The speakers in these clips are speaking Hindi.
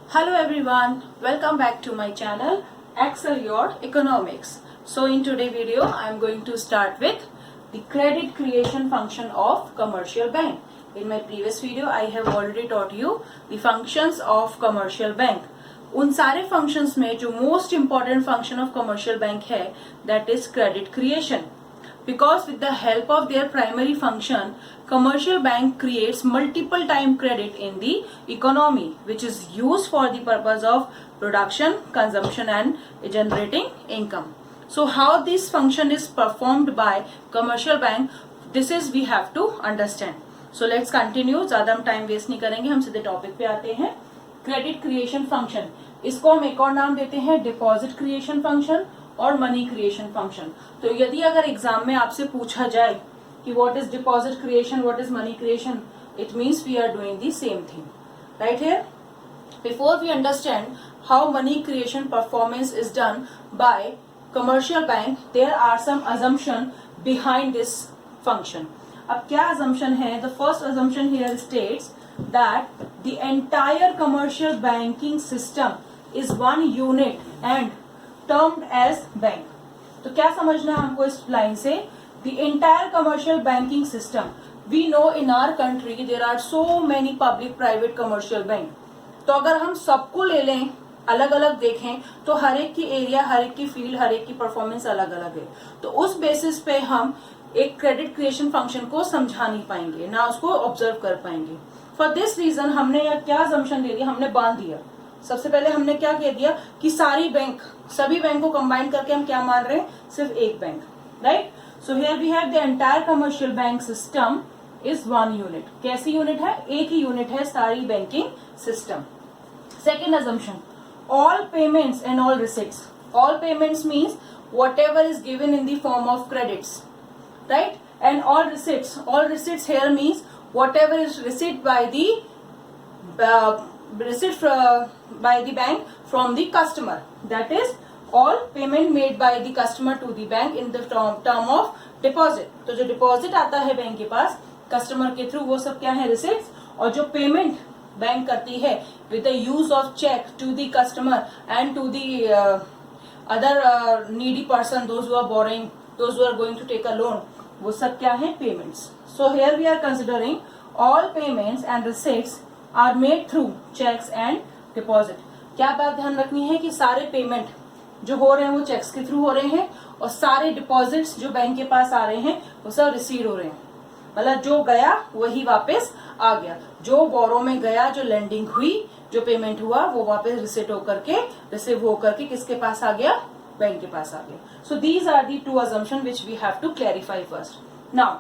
Hello everyone, welcome back to my channel Excel Your Economics. So in today's video I am going to start with the credit creation function of commercial bank. In my previous video I have already taught you the functions of commercial bank. उन सारे functions में जो most important function of commercial bank है that is credit creation. Because with the help of their primary function, commercial bank creates multiple time credit in the economy, which is used for the purpose of production, consumption and generating income. So how this function is performed by commercial bank, this is we have to understand. So let's continue. ज़्यादा हम time waste नहीं करेंगे, हम सीधे topic पे आते हैं. Credit creation function, इसको हम एक और नाम देते हैं deposit creation function और मनी क्रिएशन फंक्शन. तो यदि अगर एग्जाम में आपसे पूछा जाए कि what is deposit creation, what is money creation, it means we are doing the same thing. Right here, before we understand how money creation performance is done by commercial bank, there are some assumption behind this function. अब क्या अजम्पशन है? The first assumption here states that the entire commercial banking system is one unit and termed as bank. तो क्या समझना है हमको इस लाइन से? The entire commercial banking system. We know in our country there are so many public private commercial bank. तो अगर हम सबको ले लें, अलग अलग देखें, तो हर एक की एरिया, हर एक की फील्ड, हर एक की परफॉर्मेंस अलग अलग है. तो उस बेसिस पे हम एक क्रेडिट क्रिएशन फंक्शन को समझा नहीं पाएंगे, ना उसको ऑब्जर्व कर पाएंगे. फॉर दिस रीजन हमने यह क्या असम्पशन दे दिया, हमने बांध दिया. सबसे पहले हमने क्या कह दिया कि सारी बैंक, सभी बैंक को कंबाइन करके हम क्या मान रहे हैं? सिर्फ एक bank. Right. So here we have the entire commercial bank system is one unit. कैसी यूनिट है? एक ही यूनिट है सारी banking system. Second assumption, all payments and all receipts. All payments means whatever is given in the form of credits. Right. And all receipts here means whatever is received by the received by the bank from the customer. That is all payment made by the customer to the bank in the term of deposit. तो जो डिपॉजिट आता है बैंक के पास कस्टमर के थ्रू, वो सब क्या है? रिसिट्स. और जो पेमेंट बैंक करती है with the use of cheque to the customer and to the other needy person, those who are borrowing, those who are going to take a loan, वो सब क्या है? Payments. So here we are considering all payments and receipts are made through cheques and deposit. क्या बात ध्यान रखनी है कि सारे पेमेंट जो हो रहे हैं वो चेक्स के थ्रू हो रहे हैं और सारे डिपॉजिट्स जो बैंक के पास आ रहे हैं वो सब रिसीव हो रहे हैं. मतलब जो गया वही वापस आ गया. जो बोरो में गया, जो लेंडिंग हुई, जो पेमेंट हुआ, वो वापस रिसीव होकर के किसके पास आ गया? बैंक के पास आ गया. So these are the two assumption which we have to clarify first. Now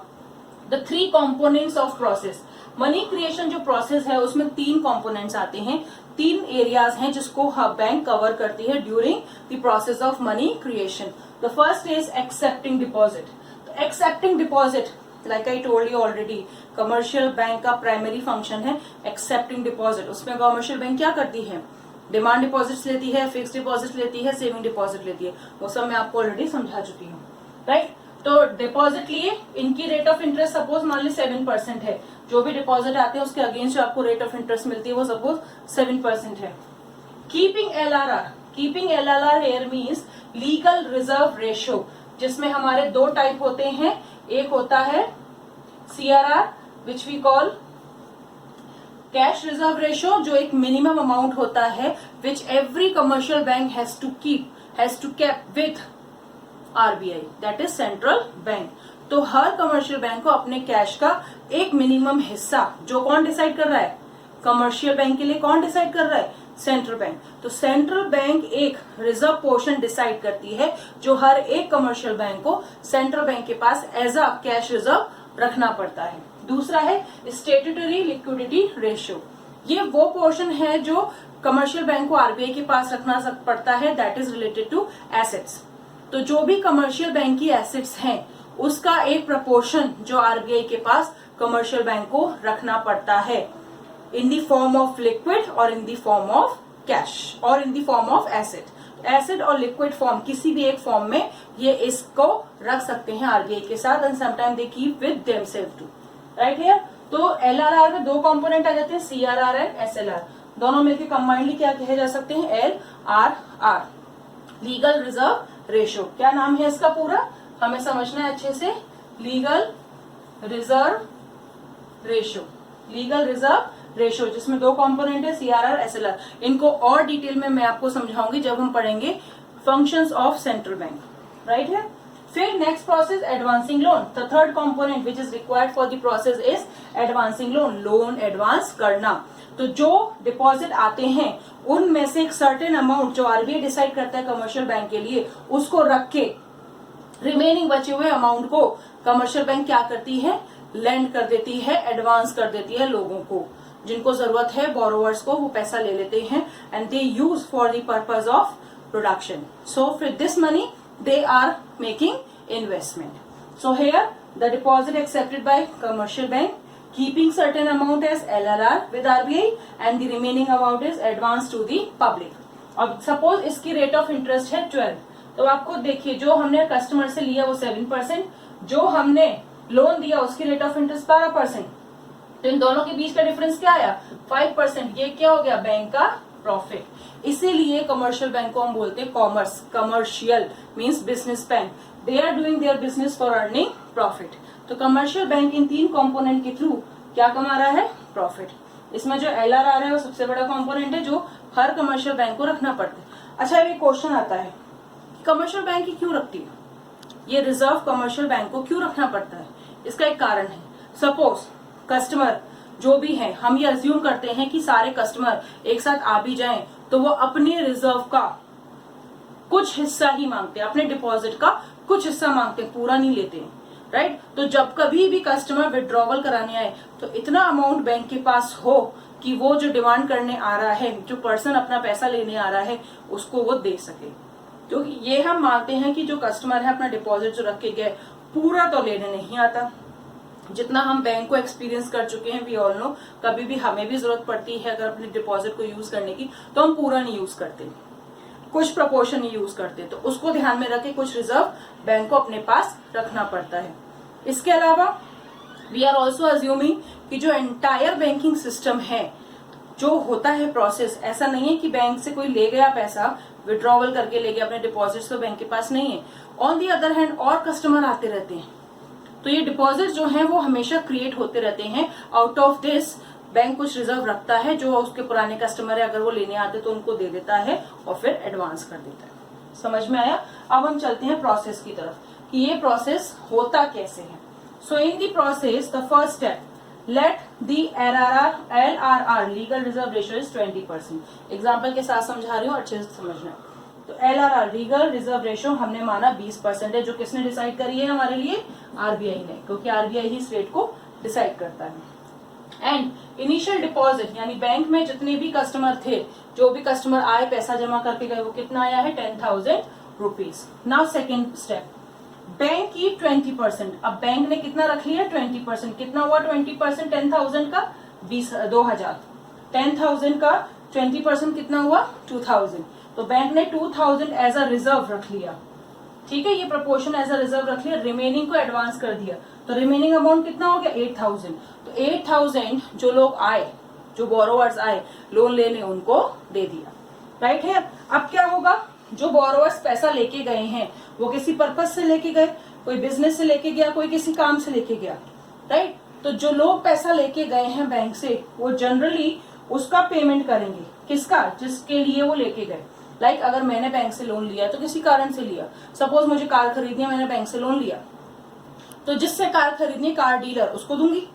the three components of process. Money creation जो प्रोसेस है उसमें तीन कंपोनेंट्स आते हैं, तीन एरियाज हैं जिसको बैंक कवर करती है during the process of money creation. The first is accepting deposit. तो accepting deposit, like I told you already, commercial bank का प्राइमरी फंक्शन है एक्सेप्टिंग डिपॉजिट. उसमें कमर्शियल बैंक क्या करती है? डिमांड डिपॉजिट्स लेती है, फिक्स डिपॉजिट लेती है, सेविंग डिपॉजिट लेती है. वो सब मैं आपको ऑलरेडी समझा चुकी हूँ. राइट. तो डिपॉजिट लिए, इनकी रेट ऑफ इंटरेस्ट सपोज मान ली 7% है. जो भी डिपॉजिट आते हैं उसके अगेंस्ट जो आपको रेट ऑफ इंटरेस्ट मिलती है वो सपोज 7% है. Keeping LRR. Keeping LRR here means legal reserve ratio, जिसमें हमारे दो टाइप होते हैं. एक होता है CRR which we call cash reserve ratio, जो एक मिनिमम अमाउंट होता है which every commercial bank has to keep with RBI, that is central bank. तो हर कमर्शियल बैंक को अपने कैश का एक मिनिमम हिस्सा, जो कौन डिसाइड कर रहा है? कमर्शियल बैंक के लिए कौन डिसाइड कर रहा है? Central bank. तो सेंट्रल बैंक एक रिजर्व पोर्शन डिसाइड करती है जो हर एक कमर्शियल बैंक को सेंट्रल बैंक के पास एज अ कैश रिजर्व रखना पड़ता है. दूसरा है स्टेट्यूटरी लिक्विडिटी रेशियो. ये वो पोर्शन है जो कमर्शियल बैंक को आरबीआई के पास रखना पड़ता है, that is related to assets. तो जो भी कमर्शियल बैंक की एसेट्स हैं उसका एक प्रपोर्शन जो आरबीआई के पास कमर्शियल बैंक को रखना पड़ता है in the form of liquid और in the form of cash और in the form of asset. Asset और लिक्विड फॉर्म, किसी भी एक फॉर्म में ये इसको रख सकते हैं आरबीआई के साथ and sometime they keep with themself too. Right here. तो एलआरआर में दो कंपोनेंट आ जाते हैं, सीआरआर एंड एसएलआर. दोनों मिलकर कंबाइंडली क्या कहे जा सकते हैं, LRR, लीगल रिजर्व रेशियो। क्या नाम है इसका पूरा, हमें समझना है अच्छे से, legal reserve ratio, legal reserve ratio, जिसमें दो कंपोनेंट है, CRR, SLR। इनको और डिटेल में मैं आपको समझाऊंगी जब हम पढ़ेंगे functions of central bank, right है। फिर next process advancing loan, the third component which is required for the process is advancing loan, loan advance करना। तो जो डिपॉजिट आते हैं उनमें से एक सर्टेन अमाउंट जो आरबीआई डिसाइड करता है कमर्शियल बैंक के लिए, उसको रख के रिमेनिंग बचे हुए अमाउंट को कमर्शियल बैंक क्या करती है, लेंड कर देती है, एडवांस कर देती है लोगों को, जिनको जरूरत है, बोरोवर्स को, वो पैसा ले लेते हैं and they use for the purpose of production. So फिर this money they are making investment. So here the deposit accepted by commercial bank keeping certain amount as LRR with RBI and the remaining amount is advanced to the public. अब सपोज इसकी रेट ऑफ इंटरेस्ट है 12, तो आप खुद देखिए जो हमने कस्टमर से लिया वो 7%, जो हमने लोन दिया उसकी रेट ऑफ इंटरेस्ट 12%, तो इन दोनों के बीच का डिफरेंस क्या आया, 5%। ये क्या हो गया, बैंक का प्रॉफिट। इसीलिए कमर्शियल बैंक को हम बोलते हैं commerce, commercial means business bank, they are doing their business for earning profit. तो कमर्शियल बैंक इन तीन कंपोनेंट के थ्रू क्या कमा रहा है, प्रॉफिट। इसमें जो LRR है वो सबसे बड़ा कंपोनेंट है जो हर कमर्शियल बैंक को रखना पड़ता है। अच्छा, ये क्वेश्चन आता है कमर्शियल बैंक ही क्यों रखती है, ये रिजर्व कमर्शियल बैंक को क्यों रखना पड़ता है? इसका एक कारण है। सपोज कस्टमर जो भी है, हम ये अज्यूम करते हैं कि सारे कस्टमर एक साथ आ भी जाएं तो वो अपने रिजर्व का कुछ हिस्सा ही मांगते हैं, अपने डिपॉजिट का कुछ हिस्सा मांगते हैं, पूरा नहीं लेते हैं, राइट। तो जब कभी भी कस्टमर विड्रॉवल कराने आए तो इतना अमाउंट बैंक के पास हो कि वो जो डिमांड करने आ रहा है, जो पर्सन अपना पैसा लेने आ रहा है, उसको वो दे सके। क्योंकि ये हम मानते हैं कि जो कस्टमर है अपना डिपॉजिट जो रख के गए पूरा तो लेने नहीं आता। जितना हम बैंक को एक्सपीरियंस कर चुके हैं, वी ऑल नो, कभी भी हमें भी जरूरत पड़ती है अगर अपने डिपॉजिट को यूज करने की, तो हम पूरा नहीं यूज करते, कुछ प्रपोर्शन ही यूज करते। तो उसको ध्यान में रख के कुछ रिजर्व बैंक को अपने पास रखना पड़ता है। इसके अलावा वी आर ऑल्सो अज्यूमिंग कि जो एंटायर बैंकिंग सिस्टम है, जो होता है प्रोसेस, ऐसा नहीं है कि बैंक से कोई ले गया पैसा, विड्रॉवल करके ले गया अपने डिपॉजिट, तो बैंक के पास नहीं है। ऑन दी अदर हैंड और कस्टमर आते रहते हैं, तो ये डिपॉजिट जो है वो हमेशा क्रिएट होते रहते हैं। आउट ऑफ दिस बैंक कुछ रिजर्व रखता है, जो उसके पुराने कस्टमर है अगर वो लेने आते तो उनको दे देता है और फिर एडवांस कर देता है। समझ में आया? अब हम चलते हैं प्रोसेस की तरफ कि ये प्रोसेस होता कैसे है। So in the process the first step, let the LRR legal reserve ratio is 20%। Example के साथ समझा रही हूँ, अच्छे से समझना। तो LRR लीगल रिजर्व रेशियो हमने माना 20% है, जो किसने डिसाइड करी है हमारे लिए, आरबीआई ने, क्योंकि आरबीआई ही इस रेट को डिसाइड करता है। एंड इनिशियल डिपॉजिट यानी बैंक में जितने भी कस्टमर थे, जो भी कस्टमर आए पैसा जमा करके गए, वो कितना आया है, 10,000 rupees. Now second step, bank की 20%। अब बैंक ने कितना रख लिया, 20%। कितना हुआ 20%? 10,000 का 2,000, 10,000 का 20% कितना हुआ, 2,000। तो बैंक ने 2,000 एज अ रिजर्व रख लिया, ठीक है, ये प्रोपोर्शन एज अ रिजर्व रख लिया, रिमेनिंग को एडवांस कर दिया। तो रिमेनिंग अमाउंट कितना हो गया, 8,000। तो 8,000 जो लोग आए, जो बोरोवर्स आए लोन लेने, उनको दे दिया, राइट है। अब क्या होगा, जो बोरोवर्स पैसा लेके गए हैं वो किसी पर्पज से लेके गए, कोई बिजनेस से लेके गया, कोई किसी काम से लेके गया, राइट। तो जो लोग पैसा लेके गए हैं बैंक से, वो जनरली उसका पेमेंट करेंगे, किसका, जिसके लिए वो लेके गए। लाइक अगर मैंने बैंक से लोन लिया तो किसी कारण से लिया, सपोज मुझे कार खरीदनी है, मैंने बैंक से लोन लिया, तो जिससे कार खरीदनी है, कार डीलर, उसको दूंगी,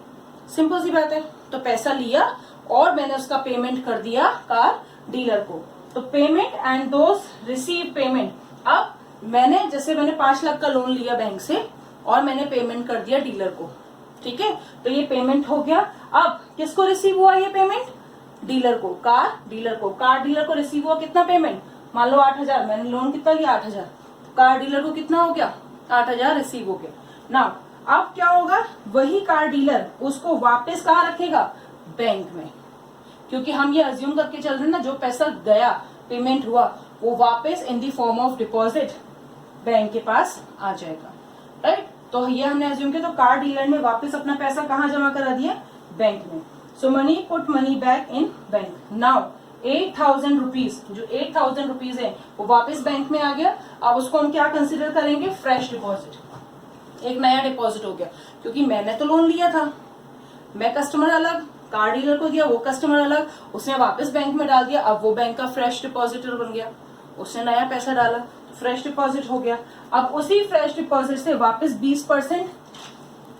सिंपल सी बात है। तो पैसा लिया और मैंने उसका पेमेंट कर दिया कार डीलर को। तो payment and those receive payment. अब मैंने 5 लाख का लोन लिया बैंक से और मैंने पेमेंट कर दिया डीलर को, ठीक है, तो ये पेमेंट हो गया। अब किसको रिसीव हुआ ये पेमेंट, डीलर को, कार डीलर को। कार डीलर को रिसीव हुआ कितना पेमेंट, मान लो 8,000, मैंने लोन कितना लिया, 8,000, कार डीलर को कितना हो गया, 8,000 रिसीव हो गया। ना अब क्या होगा, वही कार डीलर उसको वापस कहाँ रखेगा, बैंक में, क्योंकि हम ये अज्यूम करके चल रहे हैं ना, जो पैसा गया, पेमेंट हुआ, वो वापस in the form of deposit bank के पास आ जाएगा, राइट। तो ये हमने अज्यूम किया, तो कार डीलर ने वापस अपना पैसा कहाँ जमा करा दिया, बैंक में। So money put money back in bank. Now 8,000 rupees, जो 8,000 रुपीज है वो वापस बैंक में आ गया. अब उसको हम क्या कंसिडर करेंगे? फ्रेश डिपॉजिट, एक नया डिपॉजिट हो गया, क्योंकि मैंने तो लोन लिया था, मैं कस्टमर अलग, कार डीलर को दिया, वो कस्टमर अलग, उसने वापस बैंक में डाल दिया, अब वो बैंक का फ्रेश डिपॉजिटर बन गया, उसने नया पैसा डाला तो फ्रेश डिपॉजिट हो गया. अब उसी फ्रेश डिपॉजिट से वापस 20%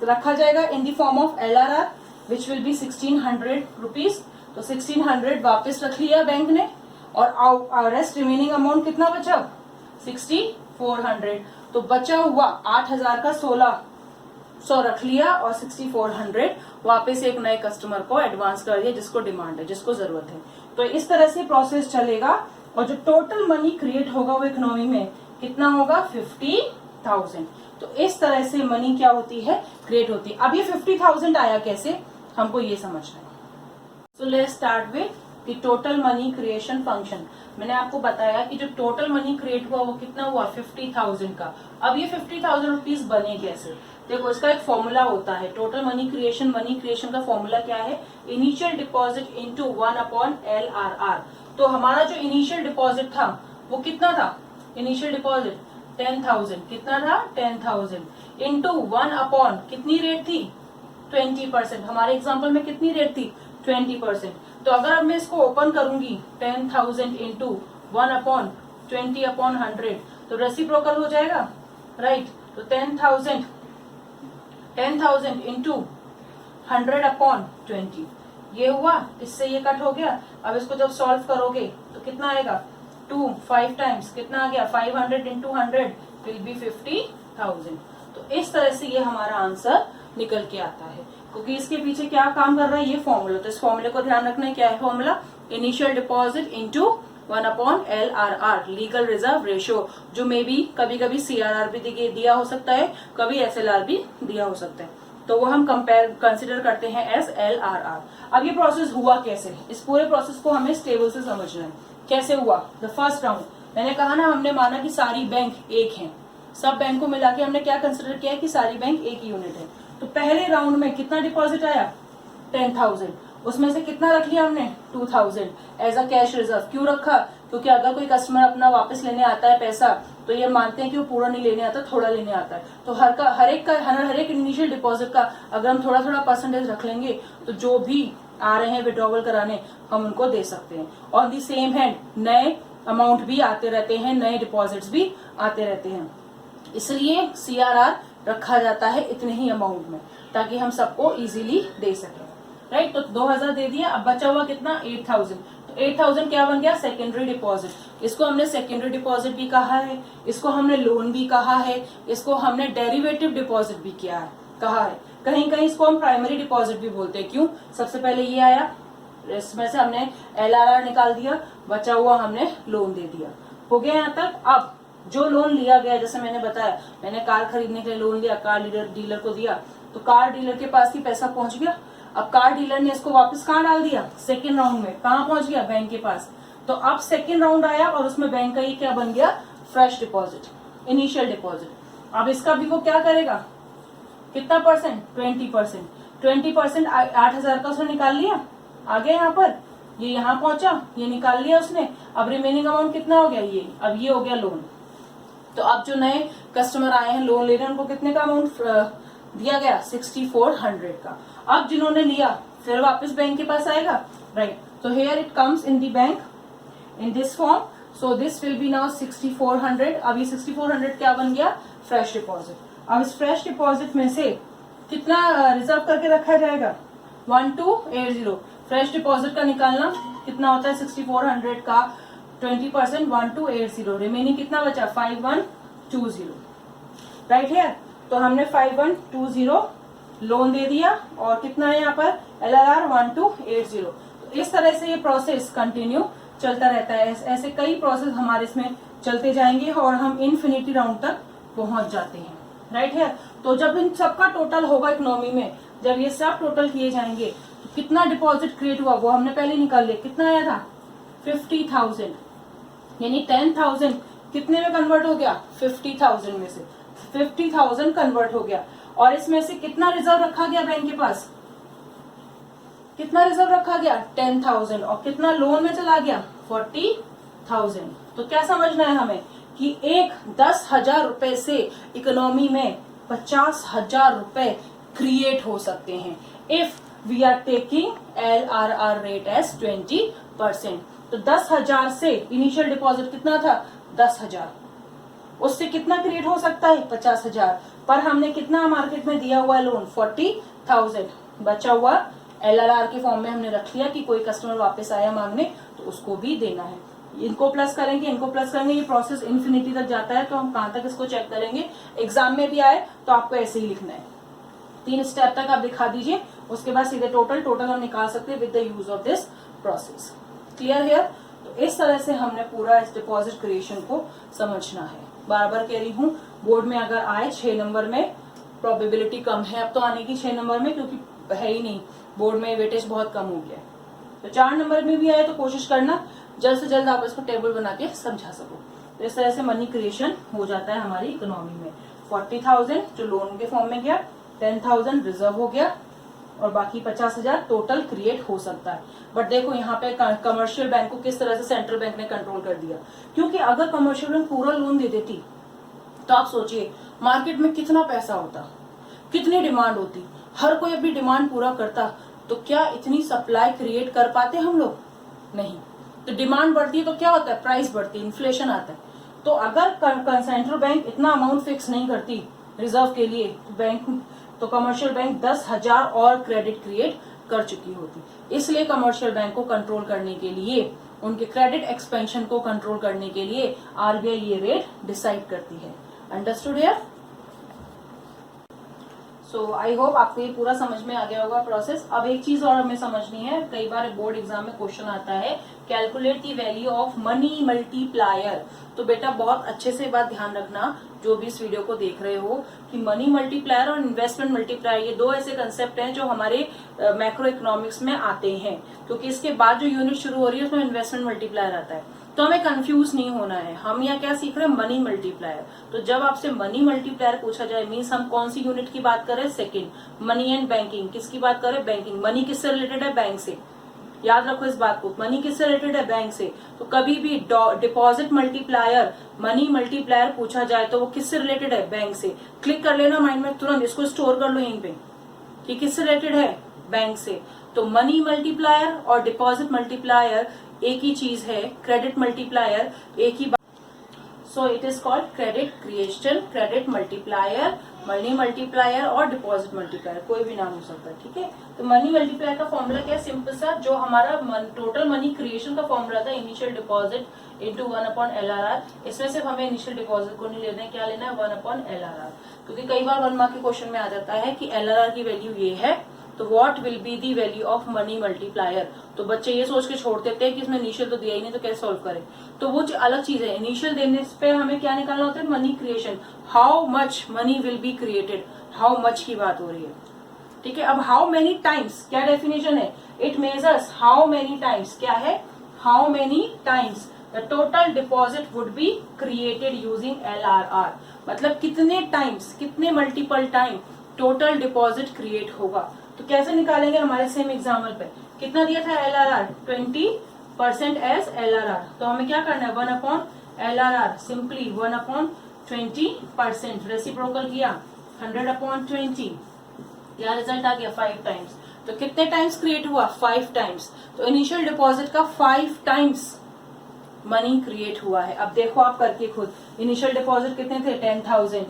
रखा जाएगा इन the form of LRR which will be 1,600 rupees. तो 1,600 वापस रख लिया बैंक ने, और रेस्ट रिमेनिंग अमाउंट कितना बचा? 6,400. तो बचा हुआ 8,000 का 1,600 रख लिया और 6,400 वापस एक नए कस्टमर को एडवांस कर दिया, जिसको डिमांड है, जिसको जरूरत है. तो इस तरह से प्रोसेस चलेगा, और जो टोटल मनी क्रिएट होगा वो इकोनॉमी में कितना होगा? 50,000. तो इस तरह से मनी क्या होती है? क्रिएट होती है. अब ये 50,000 आया कैसे, हमको ये समझना है. So let's start with the total money creation function. मैंने आपको बताया कि जो टोटल मनी क्रिएट हुआ वो कितना हुआ? 50,000 का. अब ये 50,000 रुपीज बने कैसे? देखो, इसका एक फॉर्मूला होता है. टोटल मनी क्रिएशन का फॉर्मूला क्या है? Initial deposit into 1/LRR. तो हमारा जो इनिशियल डिपॉजिट था वो कितना था? Initial deposit 10,000. कितना था? 10,000 इंटू 1 कितनी रेट थी? 20%. हमारे एग्जाम्पल में कितनी रेट थी? 20%. तो अगर अब मैं इसको ओपन करूंगी 10,000 इंटू 1/20/100 तो रेसिप्रोकल हो जाएगा, राइट? तो 10,000 इंटू 100/20 ये हुआ, इससे ये कट हो गया. अब इसको जब सॉल्व करोगे तो कितना आएगा? 2 5 टाइम्स कितना आ गया? 500 इंटू 100 विल बी 50,000. तो इस तरह से ये हमारा आंसर निकल के आता है, क्योंकि इसके पीछे क्या काम कर रहा है? ये फॉर्मूला. तो इस फॉर्मूले को ध्यान रखना है. क्या है formula? Initial deposit into 1/LRR, legal reserve ratio, जो मे बी कभी कभी CRR भी दिया हो सकता है, कभी SLR भी दिया हो सकता है. तो वो हम कंसिडर करते हैं एज LRR. अब ये प्रोसेस हुआ कैसे? इस पूरे प्रोसेस को हमें इस टेबल से समझना है. कैसे हुआ? द फर्स्ट राउंड, मैंने कहा ना, हमने माना कि सारी बैंक एक हैं, सब बैंक को मिला के हमने क्या कंसिडर किया कि सारी बैंक एक यूनिट है. तो पहले राउंड में कितना डिपॉजिट आया? 10,000. उसमें से कितना रख लिया हमने? 2,000 एज अ कैश रिजर्व. क्यों रखा? क्योंकि अगर कोई कस्टमर अपना वापस लेने आता है पैसा, तो ये मानते हैं कि वो पूरा नहीं लेने आता, थोड़ा लेने आता है. तो हर एक इनिशियल डिपॉजिट का अगर हम थोड़ा थोड़ा परसेंटेज रख लेंगे तो जो भी आ रहे हैं विड्रॉवल कराने, हम उनको दे सकते हैं. ऑन दी सेम हैंड नए अमाउंट भी आते रहते हैं, नए डिपॉजिट्स भी आते रहते हैं. इसलिए CRR रखा जाता है इतने ही अमाउंट में, ताकि हम सबको इजीली दे सकें, राइट? तो 2,000 दे दिया. अब बचा हुआ कितना? 8,000. तो 8,000 क्या बन गया? Secondary deposit. इसको हमने सेकेंडरी डिपॉजिट भी कहा है, इसको हमने लोन भी कहा है, इसको हमने डेरिवेटिव डिपॉजिट भी कहा है. कहीं कहीं इसको हम प्राइमरी डिपॉजिट भी बोलते हैं. क्यों? सबसे पहले ये आया, इसमें से हमने LRR निकाल दिया, बचा हुआ हमने लोन दे दिया. हो गया यहाँ तक. अब जो लोन लिया गया, जैसे मैंने बताया, मैंने कार खरीदने के लिए लोन लिया, कार डीलर को दिया, तो कार डीलर के पास ही पैसा पहुंच गया. अब कार डीलर ने इसको वापस कहाँ डाल दिया? सेकेंड राउंड में. कहाँ पहुंच गया? बैंक के पास. तो अब सेकेंड राउंड आया और उसमें बैंक का ये क्या बन गया? Fresh deposit, initial deposit. अब इसका भी वो क्या करेगा? कितना परसेंट? 20%. 20% 8,000 का उसने निकाल लिया, आ गया यहाँ पर, ये यहाँ पहुंचा, ये निकाल लिया उसने. अब रिमेनिंग अमाउंट कितना हो गया? ये. अब ये हो गया लोन. तो अब जो नए कस्टमर आए हैं लोन लेने, उनको कितने का अमाउंट दिया गया? 6,400 का. अब जिन्होंने लिया फिर वापस बैंक के पास आएगा, राइट? तो here it comes in the bank in this form. So this will be now 6,400. अब ये 6,400 क्या बन गया? Fresh deposit. अब इस फ्रेश डिपॉजिट में से कितना रिजर्व करके रखा जाएगा? 1,280. फ्रेश डिपॉजिट का निकालना कितना होता है? 6,400 का 20% 1,280. रिमेनिंग कितना बचा? 5,120. राइट है. तो हमने 5,120 लोन दे दिया, और कितना है यहाँ पर? LRR 1,280. तो इस तरह से ये प्रोसेस कंटिन्यू चलता रहता है. ऐसे कई प्रोसेस हमारे इसमें चलते जाएंगे और हम इन्फिनिटी राउंड तक पहुंच जाते हैं, राइट है. तो जब इन सबका टोटल होगा इकोनॉमी में, जब ये सब टोटल किए जाएंगे, तो कितना डिपॉजिट क्रिएट हुआ वो हमने पहले निकाल लिया. कितना आया था? 50,000. यानी 10,000 कितने में कन्वर्ट हो गया? 50,000 में से 50,000 कन्वर्ट हो गया. और इसमें से कितना रिजर्व रखा गया बैंक के पास? कितना रिजर्व रखा गया 10,000 और कितना लोन में चला गया 40,000। तो क्या समझना है हमें कि एक 10,000 रुपए से इकोनॉमी में 50,000 रुपए क्रिएट हो सकते हैं if we are taking LRR rate as 20%। तो 10,000 से इनिशियल डिपॉजिट कितना था 10,000, उससे कितना क्रिएट हो सकता है 50,000, पर हमने कितना मार्केट में दिया हुआ है लोन 40,000, बचा हुआ LRR के फॉर्म में हमने रख लिया कि कोई कस्टमर वापस आया मांगने तो उसको भी देना है। इनको प्लस करेंगे, इनको प्लस करेंगे, ये प्रोसेस इन्फिनिटी तक जाता है। तो हम कहां तक इसको चेक करेंगे, एग्जाम में भी आए तो आपको ऐसे ही लिखना है, 3 स्टेप तक आप दिखा दीजिए, उसके बाद सीधे टोटल हम निकाल सकते हैं with the use of this process. Clear है? तो इस तरह से हमने पूरा इस डिपॉजिट क्रिएशन को समझना है। बार बार कह रही हूँ, बोर्ड में अगर आए 6 नंबर में, प्रोबेबिलिटी कम है अब तो आने की 6 नंबर में, क्योंकि है ही नहीं, बोर्ड में वेटेज बहुत कम हो गया है। तो 4 नंबर में भी आए तो कोशिश करना जल्द से जल्द आप इसको टेबल बना के समझा सको। तो इस तरह से मनी क्रिएशन हो जाता है हमारी इकोनॉमी में। 40,000 जो लोन के फॉर्म में गया, 10,000 रिजर्व हो गया और बाकी 50,000 टोटल क्रिएट हो सकता है। बट देखो यहाँ पे कमर्शियल बैंक को किस तरह से सेंट्रल बैंक ने कंट्रोल कर दिया, क्योंकि अगर कमर्शियल बैंक पूरा लोन दे देती तो आप सोचिए मार्केट में कितना पैसा होता, कितनी डिमांड होती, हर कोई अपनी डिमांड पूरा करता, तो क्या इतनी सप्लाई क्रिएट कर पाते हम लोग? नहीं। तो डिमांड बढ़ती है तो क्या होता है, प्राइस बढ़ती है, इन्फ्लेशन आता है। तो अगर सेंट्रल बैंक इतना अमाउंट फिक्स नहीं करती रिजर्व के लिए, तो कमर्शियल बैंक 10,000 और क्रेडिट क्रिएट कर चुकी होती। इसलिए कमर्शियल बैंक को कंट्रोल करने के लिए, उनके क्रेडिट एक्सपेंशन को कंट्रोल करने के लिए RBI ये रेट डिसाइड करती है। Understood here? So I hope आपको ये पूरा समझ में आ गया होगा प्रोसेस। अब एक चीज और हमें समझनी है, कई बार बोर्ड एग्जाम में क्वेश्चन आता है, calculate the value of money multiplier. तो बेटा बहुत अच्छे से बात ध्यान रखना, जो भी इस वीडियो को देख रहे हो, कि मनी मल्टीप्लायर और इन्वेस्टमेंट मल्टीप्लायर ये 2 ऐसे कंसेप्ट हैं जो हमारे मैक्रो इकोनॉमिक्स में आते हैं, क्योंकि इसके बाद जो यूनिट शुरू हो रही है उसमें इन्वेस्टमेंट मल्टीप्लायर आता है। तो हमें कंफ्यूज नहीं होना है, हम यहाँ क्या सीख रहे हैं, मनी मल्टीप्लायर। तो जब आपसे मनी मल्टीप्लायर पूछा जाए, मीन्स हम कौन सी यूनिट की बात करें, सेकंड। मनी एंड बैंकिंग, किसकी बात करें, बैंकिंग। मनी किससे रिलेटेड है, बैंक से। याद रखो इस बात को, मनी किससे रिलेटेड है, बैंक से। तो कभी भी डिपॉजिट मल्टीप्लायर, मनी मल्टीप्लायर पूछा जाए तो वो किससे रिलेटेड है, बैंक से। क्लिक कर लेना माइंड में तुरंत, इसको स्टोर कर लो यहीं पे कि किससे रिलेटेड है, बैंक से। तो मनी मल्टीप्लायर और डिपॉजिट मल्टीप्लायर एक ही चीज है, क्रेडिट मल्टीप्लायर एक ही। So it is called credit creation, credit multiplier, money multiplier और डिपॉजिट मल्टीप्लायर, कोई भी नाम हो सकता है, ठीक है। तो मनी मल्टीप्लायर का फॉर्मूला क्या है, सिंपल सा, जो हमारा टोटल मनी क्रिएशन का फॉर्मूला था, इनिशियल डिपॉजिट इंटू 1/LRR। इसमें सिर्फ हमें इनिशियल डिपॉजिट को नहीं लेना है, क्या लेना है, 1/LRR। क्योंकि कई बार 1 मार्क के क्वेश्चन में आ जाता है कि LRR की वैल्यू ये है, तो what will be the value of money multiplier. तो बच्चे ये सोच के छोड़ देते हैं कि इसमें इनिशियल तो दिया ही नहीं तो कैसे सॉल्व करें। तो वो अलग चीज है, इनिशियल देने पे हमें क्या निकालना होता है, money creation, how much money will be created, how much की बात हो रही है, ठीक है। अब हाउ मेनी टाइम्स, क्या डेफिनेशन है, it measures how many times, क्या है, how many times the total deposit would be created using LRR। मतलब कितने टाइम्स, कितने multiple time total deposit create होगा। तो कैसे निकालेंगे, हमारे सेम एग्जाम्पल पे कितना दिया था LRR, 20% एज LRR। तो हमें क्या करना है, 1/LRR, सिंपली 1/20%, रेसिप्रोकल किया 100/20, क्या रिजल्ट आ गया, 5 टाइम्स। तो कितने टाइम्स क्रिएट हुआ, 5 टाइम्स। तो इनिशियल डिपॉजिट का 5 टाइम्स मनी क्रिएट हुआ है। अब देखो आप करके खुद, इनिशियल डिपॉजिट कितने थे, 10,000,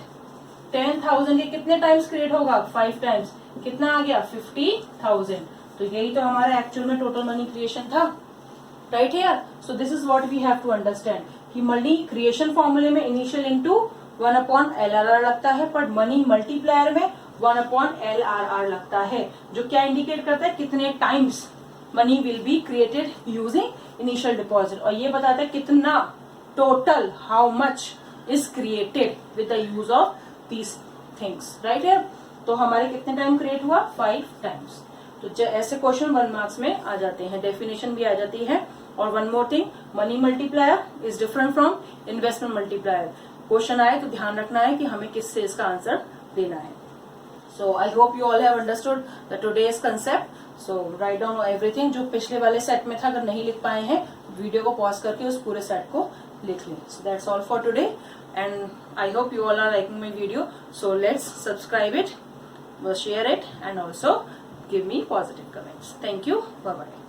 10,000 के कितने टाइम्स क्रिएट होगा, 5 टाइम्स, कितना आ गया, 50,000। तो यही तो हमारा एक्चुअल में टोटल मनी क्रिएशन था, right here. So this is what we have to understand कि मनी क्रिएशन फॉर्मूले में इनिशियल इंटू 1/LRR लगता है, पर मनी मल्टीप्लायर में 1/LRR लगता है, जो क्या इंडिकेट करता है, कितने times money will be created using initial deposit. और ये बताता है कितना total, how much is created with the use of these things, right here. तो हमारे कितने टाइम क्रिएट हुआ, 5 टाइम्स। तो ऐसे क्वेश्चन 1 मार्क्स में आ जाते हैं, डेफिनेशन भी आ जाती है। और one more thing, money multiplier is different from investment multiplier. Question आए तो ध्यान रखना है कि हमें किससे इसका आंसर देना है। So I hope you all have understood the today's concept. So write down everything जो पिछले वाले सेट में था. अगर नहीं लिख पाए हैं वीडियो को पॉज करके उस पूरे सेट को लिख लें. So that's all for today and I hope you all are liking my video. So let's subscribe it, share it and also give me positive comments. Thank you. Bye bye.